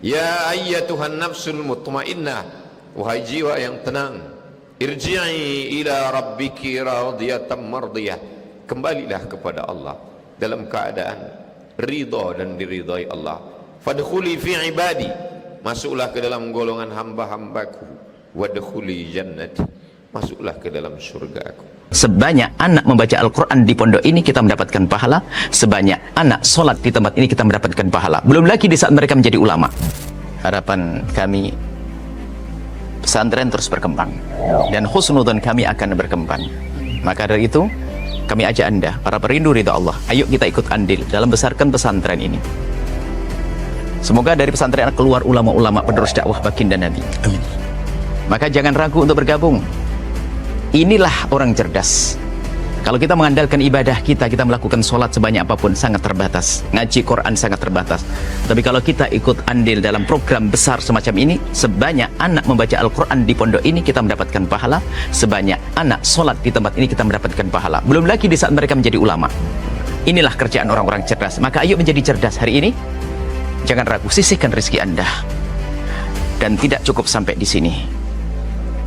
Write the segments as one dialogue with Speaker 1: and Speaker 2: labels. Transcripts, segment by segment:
Speaker 1: Ya ayyatuhan nafsul mutmainnah, wahai jiwa yang tenang, irji'i ila rabbiki radiyatan mardiyah, kembalilah kepada Allah dalam keadaan ridha dan diridhai Allah. Fadkhuli fi ibadi, masuklah ke dalam golongan hamba-hambaku. Wadkhuli jannati, masuklah ke dalam surgaku.
Speaker 2: Sebanyak anak membaca Al-Quran di pondok ini kita mendapatkan pahala, sebanyak anak sholat di tempat ini kita mendapatkan pahala, belum lagi di saat mereka menjadi ulama. Harapan kami pesantren terus berkembang dan husnudzon kami akan berkembang. Maka dari itu kami ajak Anda, para perindu ridha Allah, ayo kita ikut andil dalam besarkan pesantren ini. Semoga dari pesantren keluar ulama-ulama penerus dakwah baginda Nabi. Amin. Maka jangan ragu untuk bergabung. Inilah orang cerdas. Kalau kita mengandalkan ibadah kita melakukan sholat sebanyak apapun sangat terbatas, ngaji Quran sangat terbatas. Tapi kalau kita ikut andil dalam program besar semacam ini, sebanyak anak membaca Al-Quran di pondok ini kita mendapatkan pahala, sebanyak anak sholat di tempat ini kita mendapatkan pahala, belum lagi di saat mereka menjadi ulama. Inilah kerjaan orang-orang cerdas. Maka ayo menjadi cerdas hari ini. Jangan ragu, sisihkan rezeki Anda. Dan tidak cukup sampai di sini,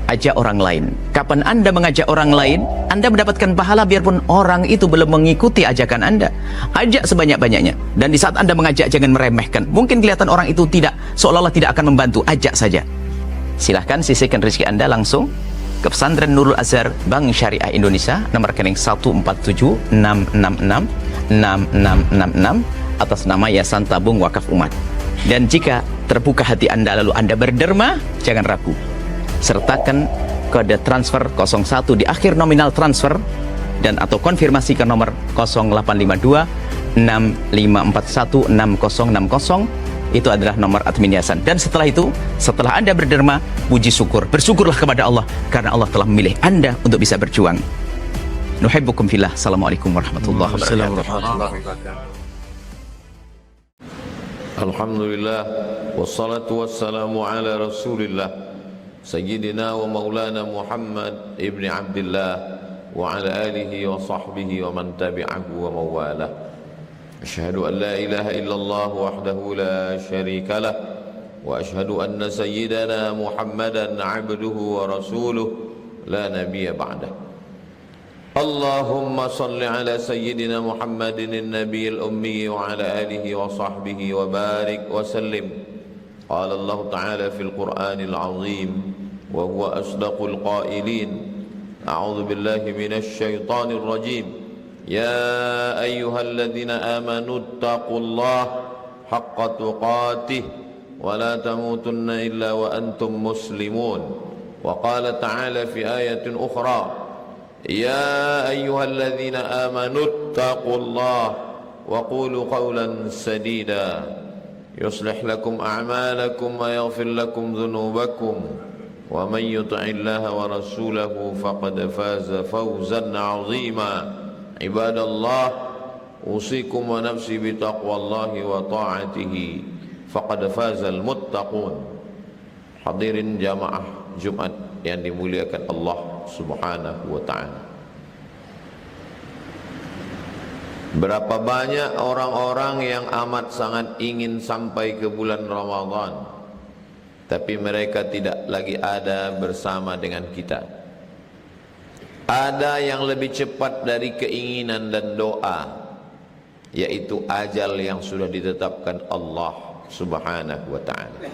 Speaker 2: ajak orang lain. Kapan Anda mengajak orang lain, Anda mendapatkan pahala biarpun orang itu belum mengikuti ajakan Anda. Ajak sebanyak-banyaknya. Dan di saat Anda mengajak, jangan meremehkan. Mungkin kelihatan orang itu tidak, seolah-olah tidak akan membantu. Ajak saja. Silahkan sisihkan rezeki Anda langsung ke Pesantren Nurul Azhar Bank Syariah Indonesia, nomor rekening 147-666-6666 atas nama Yayasan Tabung Wakaf Umat. Dan jika terbuka hati Anda lalu Anda berderma, jangan ragu, sertakan kode transfer 01 di akhir nominal transfer dan atau konfirmasi ke nomor 0852 6541 6060. Itu adalah nomor admin yayasan. Dan setelah itu, setelah Anda berderma, puji syukur, bersyukurlah kepada Allah karena Allah telah memilih Anda untuk bisa berjuang. Nuhibbukum fillah. Assalamualaikum warahmatullahi wabarakatuh.
Speaker 1: Alhamdulillah, wassalatu wassalamu ala Rasulillah Sayyidina wa maulana Muhammad ibn Abdullah wa ala alihi wa sahbihi wa man tabi'ahu wa mawalah. Asyhadu an la ilaha illallah wahdahu la syarika lah wa asyhadu anna sayyidana Muhammadan abduhu wa rasuluh la nabiyya ba'dah. Allahumma salli ala sayyidina Muhammadin an-nabiyil ummi wa ala alihi wa sahbihi wa barik wa sallim. Qala Allah ta'ala fil Qur'anil 'azim وهو أصدق القائلين أعوذ بالله من الشيطان الرجيم يا أيها الذين آمنوا اتقوا الله حق تقاته ولا تموتن إلا وأنتم مسلمون وقال تعالى في آية أخرى يا أيها الذين آمنوا اتقوا الله وقولوا قولا سديدا يصلح لكم أعمالكم ويغفر لكم ذنوبكم ومن يطع الله ورسوله فقد فاز فوزا عظيما عباد الله أوصيكم ونفسي بتقوى الله وطاعته فقد فاز المتقون. Hadirin jamaah Jumat yang dimuliakan Allah Subhanahu wa ta'ala. Berapa banyak orang-orang yang amat sangat ingin sampai ke bulan Ramadan, tapi mereka tidak lagi ada bersama dengan kita. Ada yang lebih cepat dari keinginan dan doa, yaitu ajal yang sudah ditetapkan Allah Subhanahu wa ta'ala.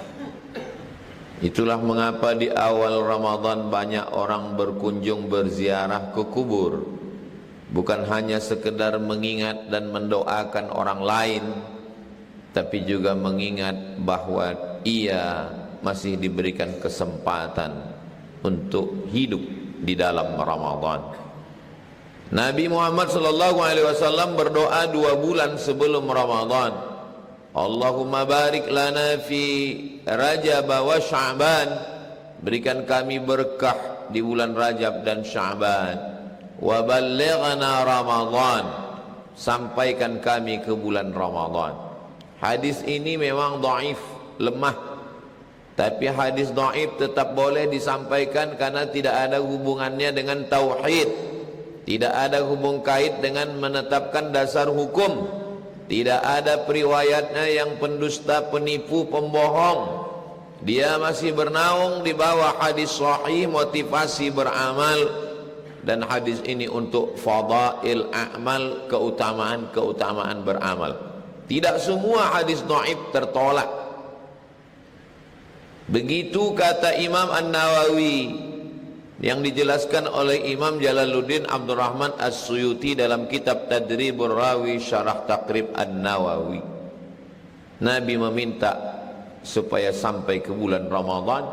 Speaker 1: Itulah mengapa di awal Ramadan banyak orang berkunjung berziarah ke kubur, bukan hanya sekedar mengingat dan mendoakan orang lain, tapi juga mengingat bahwa ia masih diberikan kesempatan untuk hidup di dalam Ramadan. Nabi Muhammad sallallahu alaihi wasallam berdoa 2 bulan sebelum Ramadan, Allahumma barik lana fi Rajab wa Sya'ban, berikan kami berkah di bulan Rajab dan Sya'ban, wa ballighna Ramadan, sampaikan kami ke bulan Ramadan. Hadis ini memang dhaif, lemah. Tapi hadis dhaif tetap boleh disampaikan karena tidak ada hubungannya dengan tauhid, tidak ada hubung kait dengan menetapkan dasar hukum. Tidak ada periwayatnya yang pendusta, penipu, pembohong. Dia masih bernaung di bawah hadis sahih motivasi beramal, dan hadis ini untuk fadail a'mal, keutamaan beramal. Tidak semua hadis dhaif tertolak. Begitu kata Imam An-Nawawi yang dijelaskan oleh Imam Jalaluddin Abdurrahman As-Suyuti dalam kitab Tadribur Rawi Syarah Taqrib An-Nawawi. Nabi meminta supaya sampai ke bulan Ramadan,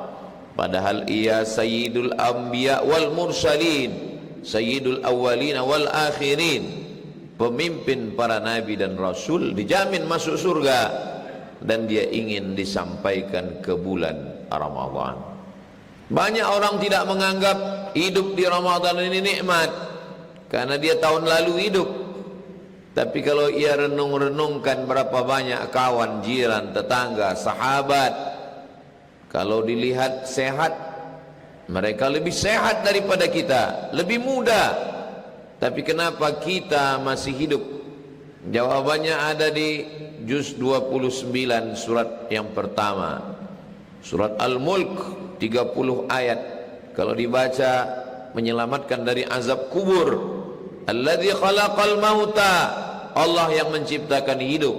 Speaker 1: padahal ia sayyidul anbiya wal mursalin, sayyidul awwalin wal akhirin, pemimpin para nabi dan rasul, dijamin masuk surga, dan dia ingin disampaikan ke bulan Ramadan. Banyak orang tidak menganggap hidup di Ramadan ini nikmat karena dia tahun lalu hidup. Tapi kalau ia renung-renungkan berapa banyak kawan, jiran, tetangga, sahabat, kalau dilihat sehat, mereka lebih sehat daripada kita, lebih muda. Tapi kenapa kita masih hidup? Jawabannya ada di juz 29 surat yang pertama, surat Al-Mulk, 30 ayat. Kalau dibaca, menyelamatkan dari azab kubur. Alladzi khalaqal mauta, Allah yang menciptakan hidup.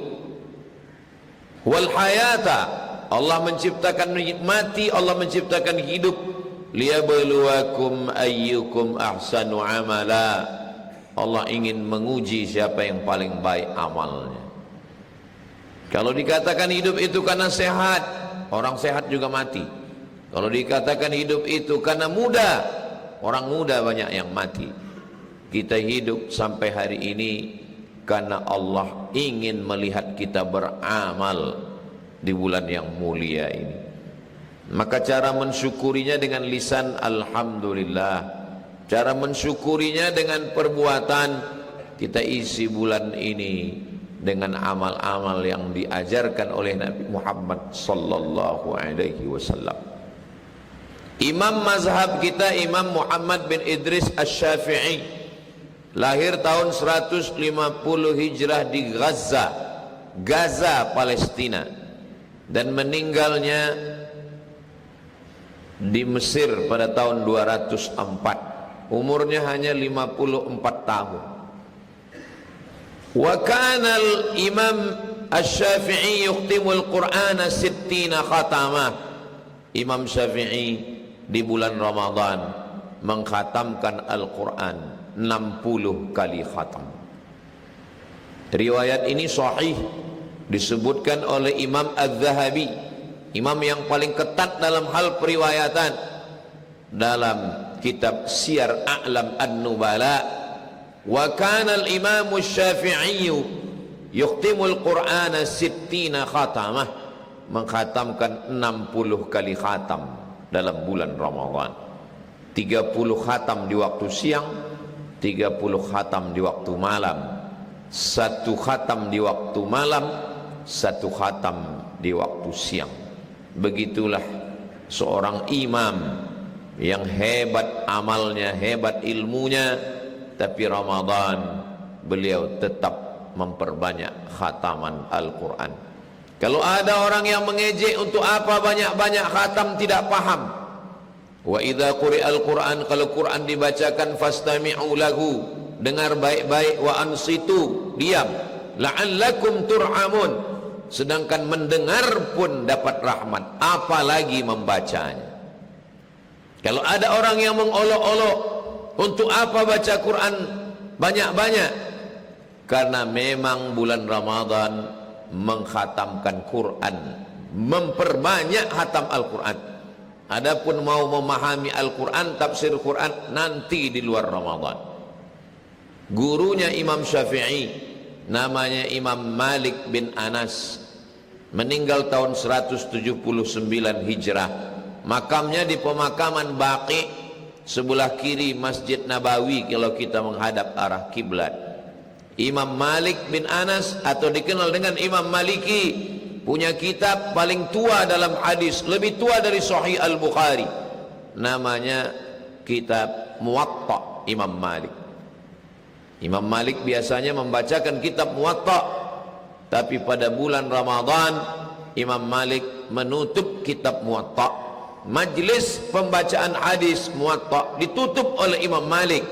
Speaker 1: Wal hayata, Allah menciptakan mati, Allah menciptakan hidup. Liyabluwakum ayyukum ahsanu amala, Allah ingin menguji siapa yang paling baik amalnya. Kalau dikatakan hidup itu karena sehat, orang sehat juga mati. Kalau dikatakan hidup itu karena muda, orang muda banyak yang mati. Kita hidup sampai hari ini karena Allah ingin melihat kita beramal di bulan yang mulia ini. Maka cara mensyukurinya dengan lisan alhamdulillah, cara mensyukurinya dengan perbuatan. Kita isi bulan ini dengan amal-amal yang diajarkan oleh Nabi Muhammad sallallahu alaihi wasallam. Imam mazhab kita Imam Muhammad bin Idris Asy-Syafi'i lahir tahun 150 Hijrah di Gaza, Palestina, dan meninggalnya di Mesir pada tahun 204. Umurnya hanya 54 tahun. Wa kana al-Imam Asy-Syafi'i yukhtimul Qur'ana 60 khatamah. Imam Syafi'i di bulan Ramadan mengkhatamkan Al-Quran 60 kali khatam. Riwayat ini sahih, disebutkan oleh Imam Az-Zahabi, imam yang paling ketat dalam hal periwayatan, dalam kitab Siyar A'lam An-Nubala. Wa kana al-Imam Asy-Syafi'i yukhtimul Qur'ana 60 khatamah, mengkhatamkan 60 kali khatam dalam bulan Ramadan. 30 khatam di waktu siang, 30 khatam di waktu malam, 1 khatam di waktu malam, 1 khatam di waktu siang. Begitulah seorang imam yang hebat amalnya, hebat ilmunya, tapi Ramadan beliau tetap memperbanyak khataman Al-Quran. Kalau ada orang yang mengejek untuk apa banyak-banyak khatam, tidak paham. Wa idza quri'al Qur'an, kalau Quran dibacakan, fastami'u lahu, dengar baik-baik, wa ansitu, diam, la'allakum turhamun, sedangkan mendengar pun dapat rahmat, apalagi membacanya. Kalau ada orang yang mengolok-olok, untuk apa baca Quran banyak-banyak? Karena memang bulan Ramadan mengkhatamkan Quran, memperbanyak khatam Al-Quran. Adapun mau memahami Al-Quran, tafsir Quran, nanti di luar Ramadan. Gurunya Imam Syafi'i namanya Imam Malik bin Anas, meninggal tahun 179 Hijrah. Makamnya di pemakaman Baqi, sebelah kiri Masjid Nabawi kalau kita menghadap arah kiblat. Imam Malik bin Anas, atau dikenal dengan Imam Maliki, punya kitab paling tua dalam hadis, lebih tua dari Sahih Al-Bukhari, namanya kitab Muwatta Imam Malik. Imam Malik biasanya membacakan kitab Muwatta Tapi pada bulan Ramadan Imam Malik menutup kitab Muwatta. Majlis pembacaan hadis Muwatta ditutup oleh Imam Malik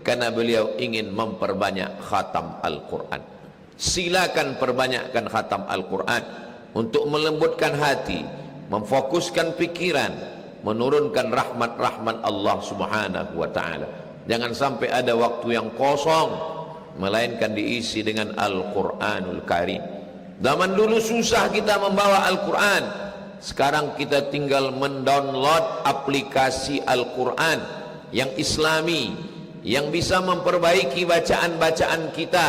Speaker 1: karena beliau ingin memperbanyak khatam Al-Quran. Silakan perbanyakkan khatam Al-Quran untuk melembutkan hati, memfokuskan pikiran, menurunkan rahmat-rahmat Allah Subhanahu wa ta'ala. Jangan sampai ada waktu yang kosong, melainkan diisi dengan Al-Quranul Karim. Zaman dulu susah kita membawa Al-Quran, sekarang kita tinggal mendownload aplikasi Al-Quran yang islami, yang bisa memperbaiki bacaan-bacaan kita,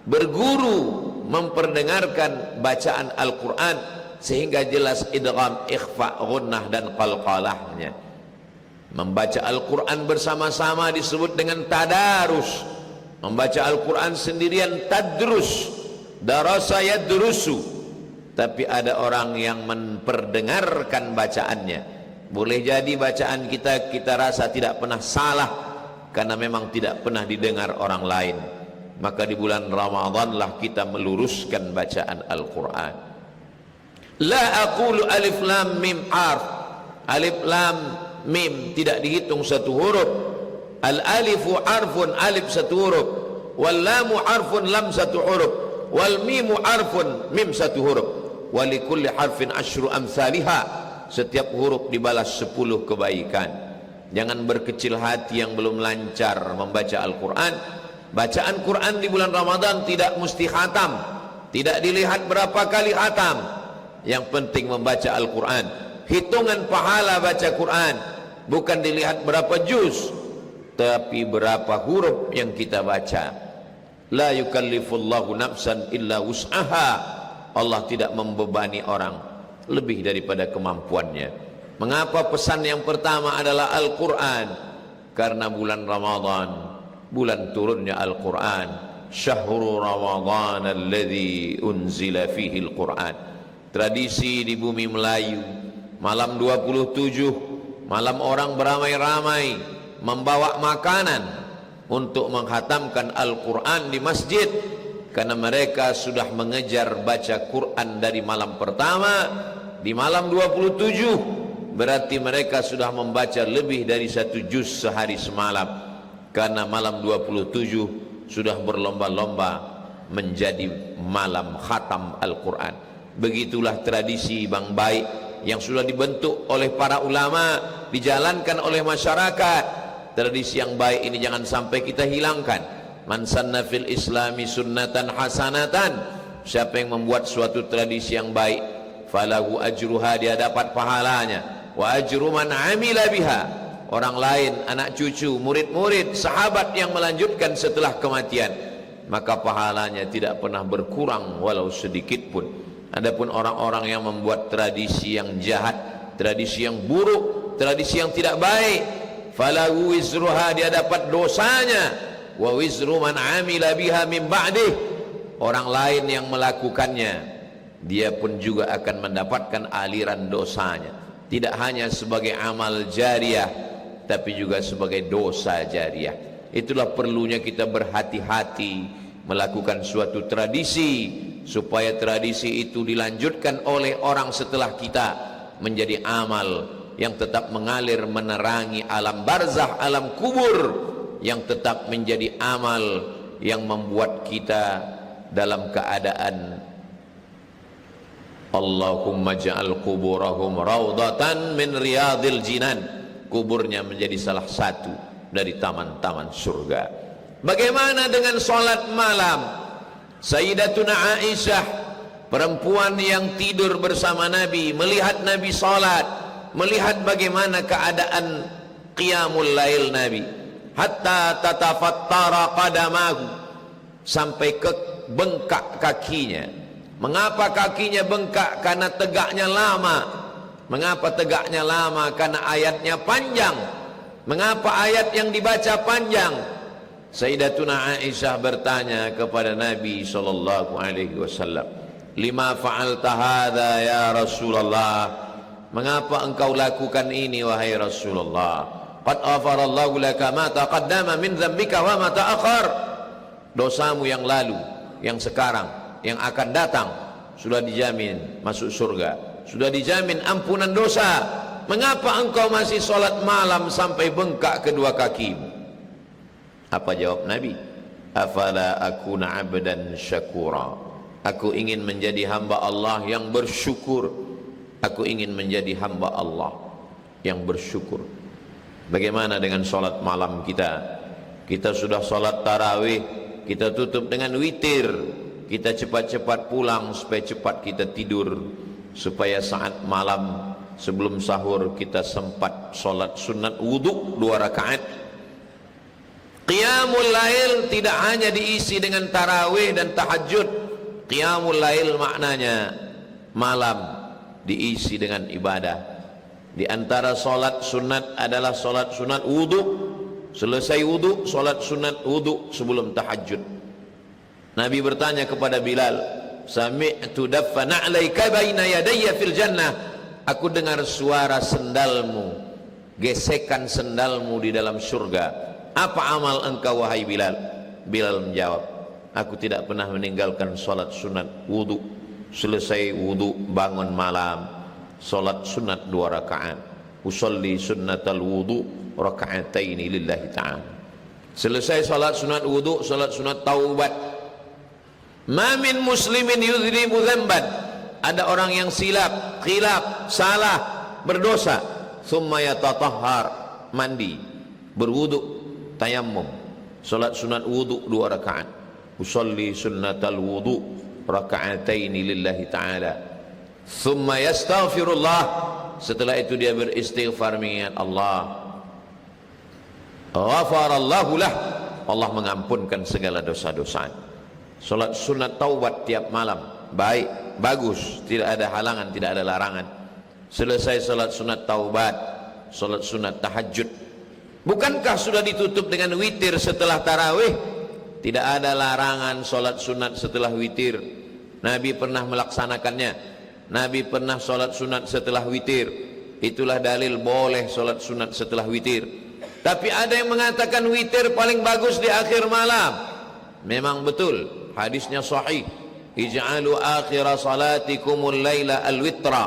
Speaker 1: berguru memperdengarkan bacaan Al-Quran sehingga jelas idgham, ikhfa, ghunnah dan qalqalahnya. Membaca Al-Quran bersama-sama disebut dengan tadarus. Membaca Al-Quran sendirian tadrus, darasa yadrusu. Tapi ada orang yang memperdengarkan bacaannya. Boleh jadi bacaan kita rasa tidak pernah salah karena memang tidak pernah didengar orang lain. Maka di bulan Ramadanlah kita meluruskan bacaan Al-Quran. La aqulu alif lam mim harf. Alif lam mim tidak dihitung satu huruf. Al alifu harfun, alif satu huruf. Wal lamu harfun, lam satu huruf. Wal mimu harfun, mim satu huruf. Wa likulli harfin asyru amsalihha. Setiap huruf dibalas 10 kebaikan. Jangan berkecil hati yang belum lancar membaca Al-Quran. Bacaan Quran di bulan Ramadan tidak mesti khatam, tidak dilihat berapa kali khatam. Yang penting membaca Al-Quran. Hitungan pahala baca Quran bukan dilihat berapa juz, tapi berapa huruf yang kita baca. La yukallifullahu nafsan illa wus'aha. Allah tidak membebani orang lebih daripada kemampuannya. Mengapa pesan yang pertama adalah Al-Quran? Karena bulan Ramadan, bulan turunnya Al-Quran. Syahrul Ramadan alladzi unzila fihi Al-Quran. Tradisi di bumi Melayu, malam 27, malam orang beramai-ramai membawa makanan untuk menghatamkan Al-Quran di masjid. Karena mereka sudah mengejar baca Quran dari malam pertama, di malam 27 berarti mereka sudah membaca lebih dari 1 juz sehari semalam. Karena malam 27 sudah berlomba-lomba menjadi malam khatam Al-Quran. Begitulah tradisi bang baik yang sudah dibentuk oleh para ulama, dijalankan oleh masyarakat. Tradisi yang baik ini jangan sampai kita hilangkan. Man sanna fil islami sunnatan hasanatan. Siapa yang membuat suatu tradisi yang baik, falahu ajruha, dia dapat pahalanya. Wa ajru man amila biha. Orang lain, anak cucu, murid-murid, sahabat yang melanjutkan setelah kematian, maka pahalanya tidak pernah berkurang walau sedikit pun. Adapun orang-orang yang membuat tradisi yang jahat, tradisi yang buruk, tradisi yang tidak baik, falahu wizruha, dia dapat dosanya. Wa wizru man amila biha min ba'dih. Orang lain yang melakukannya, dia pun juga akan mendapatkan aliran dosanya. Tidak hanya sebagai amal jariah, tapi juga sebagai dosa jariah. Itulah perlunya kita berhati-hati melakukan suatu tradisi, supaya tradisi itu dilanjutkan oleh orang setelah kita menjadi amal yang tetap mengalir menerangi alam barzah, alam kubur, yang tetap menjadi amal yang membuat kita dalam keadaan Allahumma ja'al kuburahum raudatan min riyadil jinan. Kuburnya menjadi salah satu dari taman-taman surga. Bagaimana dengan sholat malam? Sayyidatuna Aisyah, perempuan yang tidur bersama Nabi, melihat Nabi sholat, melihat bagaimana keadaan qiyamul lail Nabi, hatta tatafattara qadamahu, sampai ke bengkak kakinya. Mengapa kakinya bengkak? Karena tegaknya lama. Mengapa tegaknya lama? Karena ayatnya panjang. Mengapa ayat yang dibaca panjang? Sayyidatuna Aisyah bertanya kepada Nabi SAW, lima fa'alta hadha ya Rasulullah, mengapa engkau lakukan ini wahai Rasulullah? Qad ghafarallahu laka ma taqaddama min dzambika wa ma ta'akhkhar. Dosamu yang lalu, yang sekarang, yang akan datang sudah dijamin masuk surga, sudah dijamin ampunan dosa. Mengapa engkau masih solat malam sampai bengkak kedua kakimu? Apa jawab Nabi? Afala akuna abdan syakura. Aku ingin menjadi hamba Allah yang bersyukur. Aku ingin menjadi hamba Allah yang bersyukur. Bagaimana dengan solat malam kita? Kita sudah solat tarawih, kita tutup dengan witir. Kita cepat-cepat pulang supaya cepat kita tidur, supaya saat malam sebelum sahur kita sempat solat sunat wudu 2 rakaat. Qiyamul lail tidak hanya diisi dengan tarawih dan tahajud. Qiyamul lail maknanya malam diisi dengan ibadah. Di antara solat sunat adalah solat sunat wudu. Selesai wudu, solat sunat wudu sebelum tahajud. Nabi bertanya kepada Bilal, sami'tu daffa na'laika baina yadayya fil jannah. Aku dengar suara sendalmu, gesekan sendalmu di dalam surga. Apa amal engkau wahai Bilal? Bilal menjawab, aku tidak pernah meninggalkan solat sunat wudu. Selesai wudu bangun malam, solat sunat 2 rakaat. Usolli sunnatal wudu raka'ataini lillahi ta'ala. Selesai solat sunat wudu, solat sunat taubat. Ma min muslimin yudhnibu dzamban. Ada orang yang silap, khilaf, salah, berdosa, thumma yatatahhar, mandi, berwudu, tayammum, salat sunat wudu 2 rakaat. Usolli sunnatal wudu raka'ataini lillahi ta'ala. Thumma yastaghfirullah. Setelah itu dia beristighfar mengingat Allah. Ghafarallahu lah. Allah mengampunkan segala dosa-dosa. Salat sunat taubat tiap malam, baik, bagus, tidak ada halangan, tidak ada larangan. Selesai salat sunat taubat, salat sunat tahajud. Bukankah sudah ditutup dengan witir setelah tarawih? Tidak ada larangan salat sunat setelah witir. Nabi pernah melaksanakannya. Nabi pernah salat sunat setelah witir. Itulah dalil boleh salat sunat setelah witir. Tapi ada yang mengatakan witir paling bagus di akhir malam. Memang betul, hadisnya sahih. Ij'alu akhira salatikumul laila al-witra.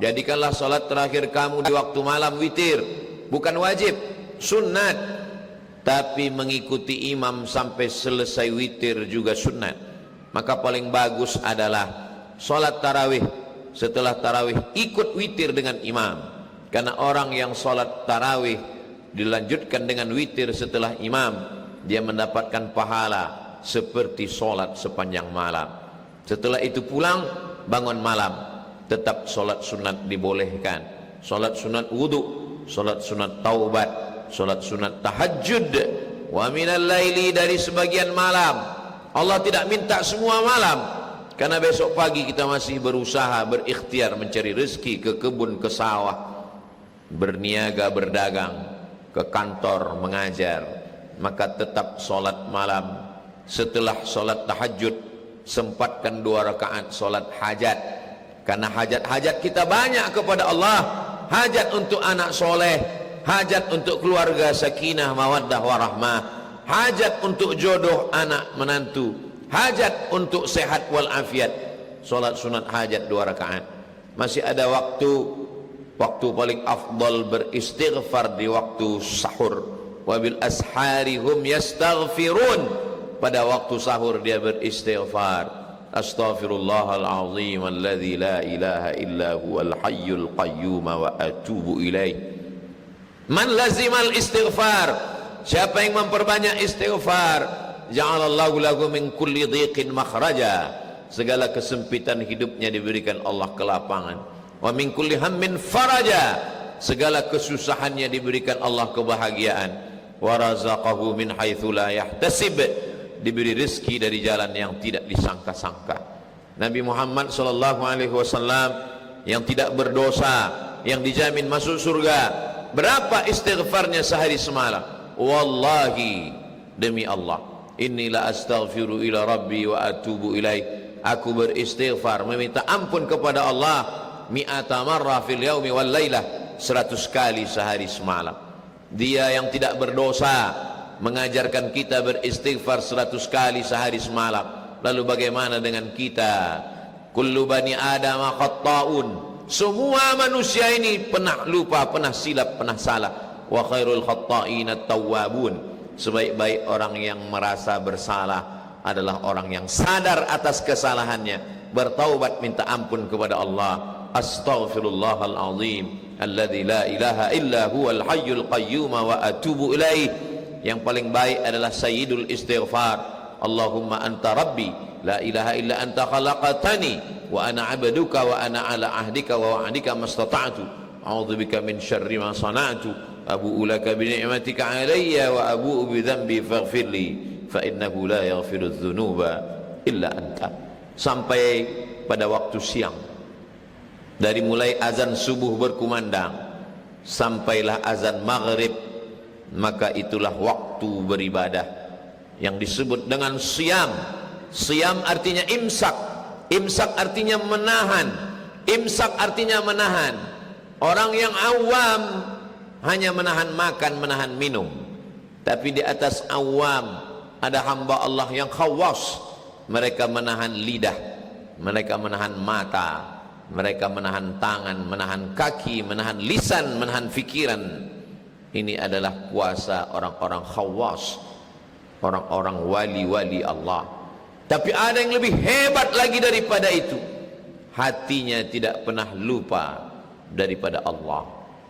Speaker 1: Jadikanlah salat terakhir kamu di waktu malam witir. Bukan wajib, sunnat. Tapi mengikuti imam sampai selesai witir juga sunnat. Maka paling bagus adalah salat tarawih. Setelah tarawih ikut witir dengan imam. Karena orang yang salat tarawih dilanjutkan dengan witir setelah imam, dia mendapatkan pahala seperti solat sepanjang malam. Setelah itu pulang, bangun malam, tetap solat sunat dibolehkan. Solat sunat wudu, solat sunat taubat, solat sunat tahajud. Wa minal laili, dari sebagian malam. Allah tidak minta semua malam, karena besok pagi kita masih berusaha, berikhtiar mencari rezeki, ke kebun, ke sawah, berniaga, berdagang, ke kantor, mengajar. Maka tetap solat malam. Setelah solat tahajud, sempatkan 2 rakaat solat hajat. Karena hajat-hajat kita banyak kepada Allah. Hajat untuk anak soleh, hajat untuk keluarga sakinah mawaddah warahmah, hajat untuk jodoh anak menantu, hajat untuk sehat walafiat. Solat sunat hajat 2 rakaat. Masih ada waktu paling afdal beristighfar di waktu sahur. Wabil ashari hum yastaghfirun. Pada waktu sahur dia beristighfar. Astaghfirullahal azim alladzi la ilaha illa huwal hayyul qayyum wa atubu ilaih. Man lazimal istighfar. Siapa yang memperbanyak istighfar, ja'alallahu lahu min kulli dhiqin makhraja. Segala kesempitan hidupnya diberikan Allah kelapangan. Wa min kulli hammin faraja. Segala kesusahannya diberikan Allah kebahagiaan. Wa razaqahu min haitsu la yahtasib. Diberi rezeki dari jalan yang tidak disangka-sangka. Nabi Muhammad SAW yang tidak berdosa, yang dijamin masuk surga, berapa istighfarnya sehari semalam? Wallahi, demi Allah, inni la astaghfiru ila rabbi wa atubu ilaih. Aku beristighfar, meminta ampun kepada Allah, mi'ata marrah fil yaumi wal lailah, 100 kali sehari semalam. Dia yang tidak berdosa mengajarkan kita beristighfar 100 kali sehari semalam. Lalu bagaimana dengan kita? Kullu bani Adam khatta'un. Semua manusia ini pernah lupa, pernah silap, pernah salah. Wa khairul khatta'ina tawwabun. Sebaik-baik orang yang merasa bersalah adalah orang yang sadar atas kesalahannya, bertaubat minta ampun kepada Allah. Astaghfirullahal azim alladzi la ilaha illa huwal hayyul qayyum wa atubu ilaih. Yang paling baik adalah sayyidul istighfar. Allahumma anta rabbi la ilaha illa anta khalaqtani wa ana 'abduka wa ana 'ala ahdika wa wa'dika mastata'tu a'udzubika min syarri ma sana'tu abu'u laka bi ni'matika 'alayya wa abu'u bi dhanbi faghfirli fa innahu la yaghfiru dzunuba illa anta. Sampai pada waktu siang, dari mulai azan subuh berkumandang sampailah azan maghrib, maka itulah waktu beribadah yang disebut dengan siyam. Siyam artinya imsak. Imsak artinya menahan. Imsak artinya menahan. Orang yang awam hanya menahan makan, menahan minum. Tapi di atas awam ada hamba Allah yang khawas. Mereka menahan lidah, mereka menahan mata, mereka menahan tangan, menahan kaki, menahan lisan, menahan fikiran. Ini adalah puasa orang-orang khawas, orang-orang wali-wali Allah. Tapi ada yang lebih hebat lagi daripada itu. Hatinya tidak pernah lupa daripada Allah.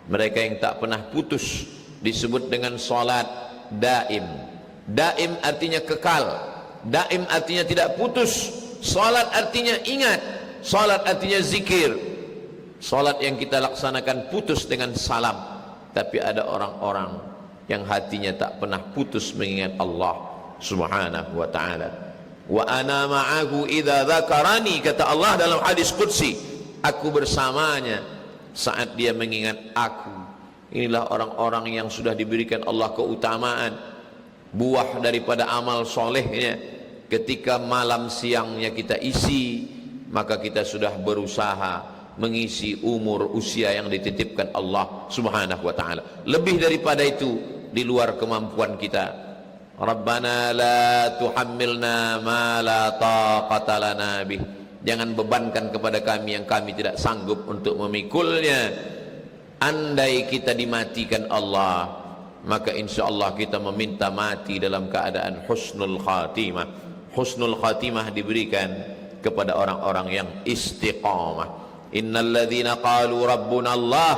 Speaker 1: Mereka yang tak pernah putus disebut dengan salat daim. Daim artinya kekal. Daim artinya tidak putus. Salat artinya ingat. Salat artinya zikir. Salat yang kita laksanakan putus dengan salam. Tapi ada orang-orang yang hatinya tak pernah putus mengingat Allah Subhanahu wa ta'ala. Wa ana ma'ahu idza dzakarani, kata Allah dalam hadis qudsi, aku bersamanya saat dia mengingat aku. Inilah orang-orang yang sudah diberikan Allah keutamaan, buah daripada amal solehnya. Ketika malam siangnya kita isi, maka kita sudah berusaha mengisi umur usia yang dititipkan Allah Subhanahu wa ta'ala. Lebih daripada itu di luar kemampuan kita. Rabbana la tuhammilna ma la taqata lana bih. Jangan bebankan kepada kami yang kami tidak sanggup untuk memikulnya. Andai kita dimatikan Allah, maka insya Allah kita meminta mati dalam keadaan husnul khatimah. Husnul khatimah diberikan kepada orang-orang yang istiqamah. Innal ladzina qalu rabbuna Allah,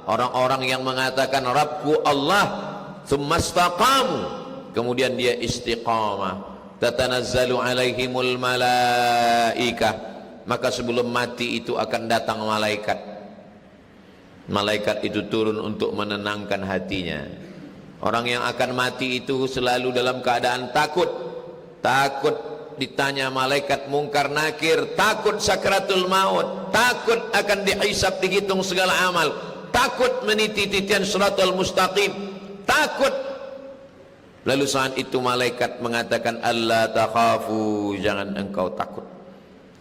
Speaker 1: orang-orang yang mengatakan Rabbku Allah, tsumma istaqamu, kemudian dia istiqamah, tatanazzalu alaihimul malaikah, maka sebelum mati itu akan datang malaikat. Malaikat itu turun untuk menenangkan hatinya. Orang yang akan mati itu selalu dalam keadaan takut. Takut ditanya malaikat mungkar nakir, takut sakratul maut, takut akan dihisab, dihitung segala amal, takut meniti titian siratal mustaqim, takut. Lalu saat itu malaikat mengatakan alla takhafu, jangan engkau takut.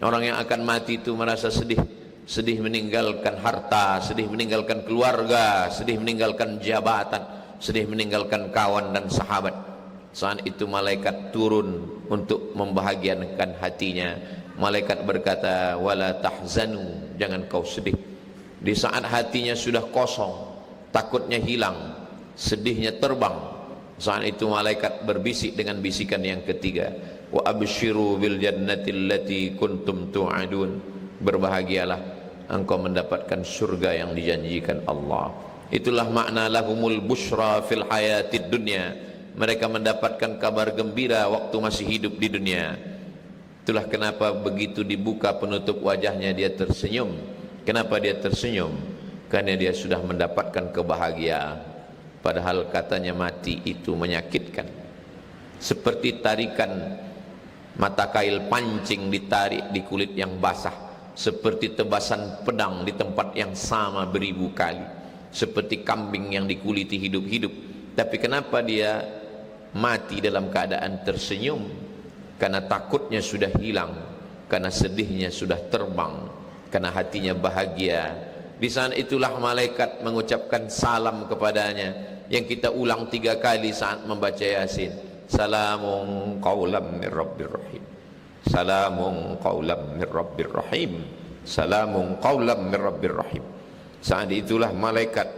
Speaker 1: Orang yang akan mati itu merasa sedih, sedih meninggalkan harta, sedih meninggalkan keluarga, sedih meninggalkan jabatan, sedih meninggalkan kawan dan sahabat. Saat itu malaikat turun untuk membahagiakan hatinya. Malaikat berkata, wala tahzanu, jangan kau sedih. Di saat hatinya sudah kosong, takutnya hilang, sedihnya terbang, saat itu malaikat berbisik dengan bisikan yang ketiga, wa abshiru bil jannati allati kuntum tu'adun, berbahagialah engkau mendapatkan surga yang dijanjikan Allah. Itulah makna lahumul busyra fil hayatid dunya. Mereka mendapatkan kabar gembira waktu masih hidup di dunia. Itulah kenapa begitu dibuka penutup wajahnya dia tersenyum. Kenapa dia tersenyum? Karena dia sudah mendapatkan kebahagiaan. Padahal katanya mati itu menyakitkan. Seperti tarikan mata kail pancing ditarik di kulit yang basah. Seperti tebasan pedang di tempat yang sama beribu kali. Seperti kambing yang dikuliti hidup-hidup. Tapi kenapa dia mati dalam keadaan tersenyum? Karena takutnya sudah hilang, karena sedihnya sudah terbang, karena hatinya bahagia. Di saat itulah malaikat mengucapkan salam kepadanya, yang kita ulang 3 kali saat membaca Yasin. Salamun qaulam mir rabbir rahim. Salamun qaulam mir rabbir rahim. Salamun qaulam mir rabbir rahim. Saat itulah malaikat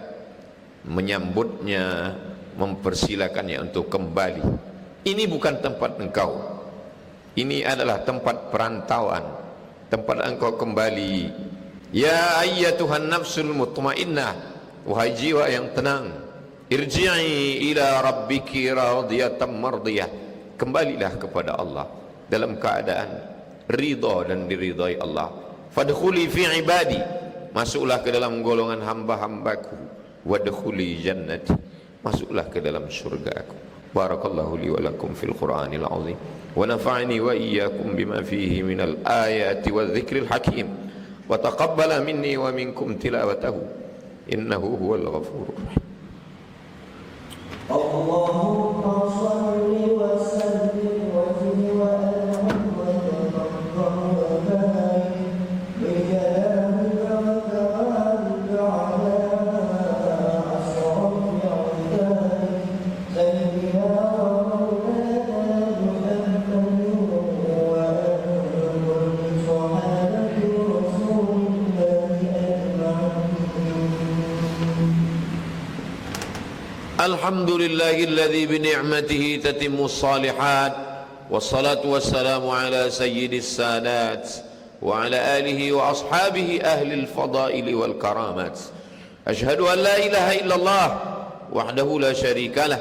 Speaker 1: menyambutnya, mempersilakannya untuk kembali. Ini bukan tempat engkau, ini adalah tempat perantauan, tempat engkau kembali. Ya ayyatuhan nafsul mutmainnah, wahai jiwa yang tenang, irji'i ila rabbiki radiyatan mardiyah, kembalilah kepada Allah dalam keadaan ridha dan diridhai Allah. Fadkhuli fi ibadi, masuklah ke dalam golongan hamba-hambaku. Wadkhuli jannati, masuklah ke dalam surgaku. Barakallahu li wa lakum fil Qur'anil azim wa nafa'ani wa iyyakum bima fihi minal ayati wadh-dhikril hakim wa taqabbala minni wa minkum tilawatahu innahu huwal ghafurur rahim.
Speaker 3: Allahumma shalli wa sallim wa zid wa an'im wa tafaddal wa barik bi jalalika wa kamalika ala asrafi ibadika sayyidina wa maulana Muhammadin wa alihi sahabati rasulillahi ajma'in.
Speaker 1: Alhamdulillahilladzi bi ni'matihi tatimmus shalihat, wassalatu wassalamu ala sayyidis sadat wa ala alihi wa ashabihi ahlil fadaili wal karamat. Ashhadu an la ilaha illallah wahdahu la syarika lah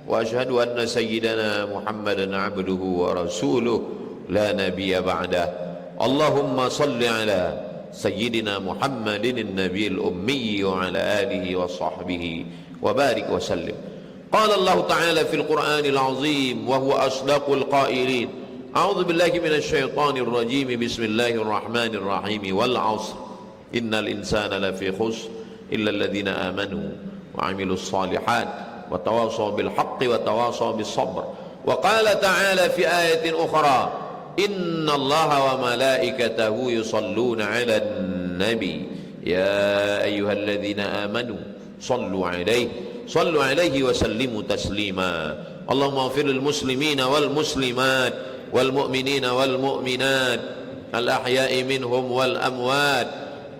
Speaker 1: wa ashhadu anna sayyidana Muhammadan abduhu wa rasuluh la nabiyya ba'dah. Allahumma salli ala sayyidina Muhammadin an-nabiyil ummi wa ala alihi wa sahbihi وبارك وسلم. قال الله تعالى في القرآن العظيم وهو أصدق القائلين: أعوذ بالله من الشيطان الرجيم بسم الله الرحمن الرحيم والعصر إن الإنسان لفي خسر إلا الذين آمنوا وعملوا الصالحات وتواصوا بالحق وتواصوا بالصبر. وقال تعالى في آية أخرى: إن الله وملائكته يصلون على النبي يا أيها الذين آمنوا صلوا عليه وسلموا تسليما. اللهم اغفر للمسلمين والمسلمات والمؤمنين والمؤمنات الأحياء منهم والأموات.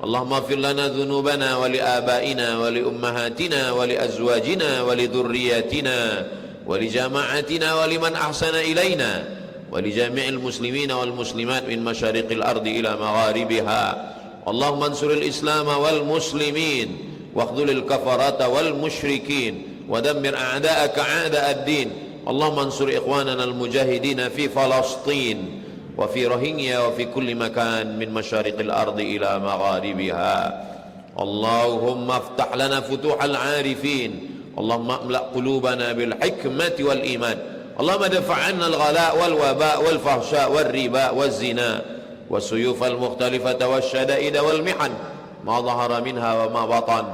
Speaker 1: اللهم اغفر لنا ذنوبنا ولآبائنا ولأمهاتنا ولأزواجنا ولذرياتنا ولجماعتنا ولمن أحسن إلينا ولجميع المسلمين والمسلمات من مشارق الأرض إلى مغاربها. اللهم انصر الإسلام والمسلمين واخذل الكفرة والمشركين ودمر أعداءك أعداء الدين. اللهم انصر إخواننا المجاهدين في فلسطين وفي روهينيا وفي كل مكان من مشارق الأرض إلى مغاربها. اللهم افتح لنا فتوح العارفين. اللهم املأ قلوبنا بالحكمة والإيمان. اللهم دفع عنا الغلاء والوباء والفحشاء والربا والزنا والسيوف المختلفة والشدائد والمحن ما ظهر منها وما بطن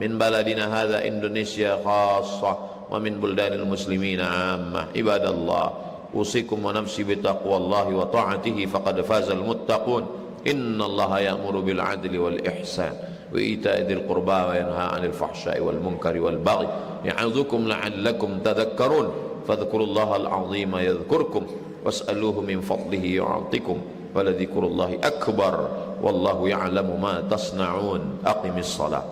Speaker 1: من بلدنا هذا إندونيسيا خاصة ومن بلدان المسلمين عامة. عباد الله، أوصيكم ونفسي بتقوى الله وطاعته فقد فاز المتقون. إن الله يأمر بالعدل والإحسان وإيتاء ذي القربى وينهى عن الفحشاء والمنكر والبغي يعظكم لعلكم تذكرون. فاذكروا الله العظيم يذكركم واسألوه من فضله يعطكم ولذكر الله أكبر والله يعلم ما تصنعون. أقم الصلاة.